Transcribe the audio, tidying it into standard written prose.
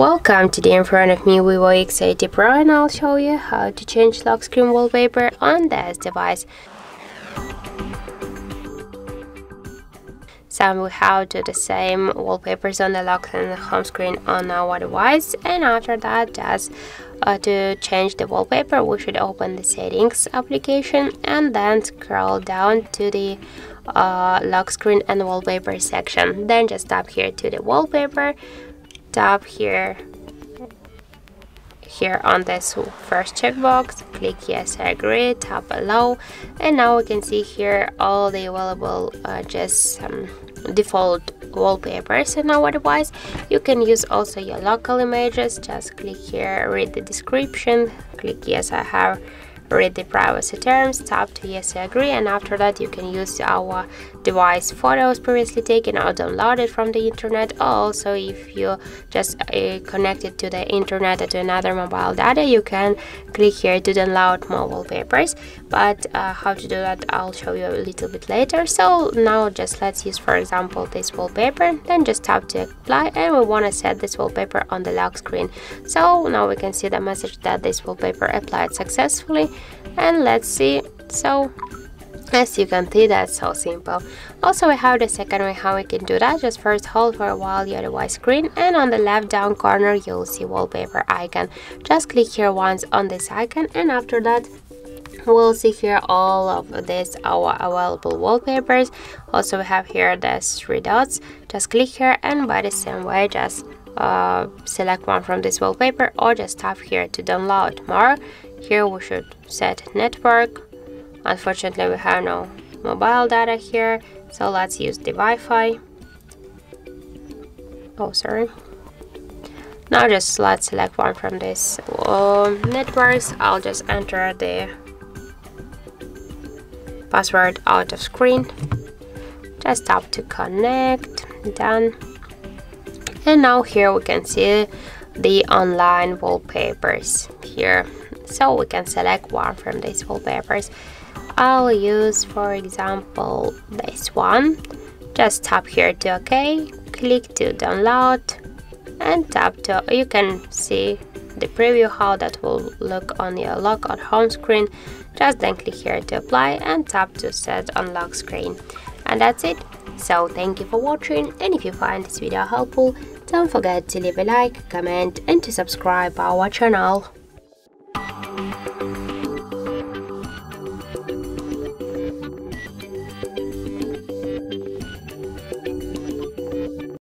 Welcome. Today in front of me Vivo X80 Pro, and I'll show you how to change lock screen wallpaper on this device. So we have to do the same wallpapers on the lock and the home screen on our device, and after that, just to change the wallpaper, we should open the settings application and then scroll down to the lock screen and wallpaper section. Then just tap here to the wallpaper, tap here on this first checkbox, click yes I agree, tap allow, and now we can see here all the available default wallpapers in our device. You can use also your local images. Just click here, read the description, click yes I have read the privacy terms, tap to yes I agree, and after that you can use our device photos previously taken or downloaded from the internet. Also, if you just connected to the internet or to another mobile data, you can click here to download more wallpapers, but how to do that I'll show you a little bit later. So now just let's use for example this wallpaper, then just tap to apply, and we want to set this wallpaper on the lock screen. So now we can see the message that this wallpaper applied successfully, and let's see. So as you can see, that's so simple. Also, we have the second way how we can do that. Just first hold for a while your device screen, and on the left down corner you'll see wallpaper icon. Just click here once on this icon, and after that we'll see here all of this our available wallpapers. Also, we have here the three dots. Just click here, and by the same way just select one from this wallpaper, or just tap here to download more. Here we should set network. Unfortunately, we have no mobile data here, so let's use the Wi-Fi. Oh, sorry. Now just let's select one from this networks. I'll just enter the password out of screen. Just tap to connect, done. And now here we can see the online wallpapers here. So we can select one from these wallpapers. I'll use for example this one. Just tap here to OK, click to download, and tap to, you can see the preview how that will look on your lock or home screen. Just then click here to apply and tap to set on lock screen, and that's it. So thank you for watching, and if you find this video helpful, don't forget to leave a like, comment and to subscribe our channel.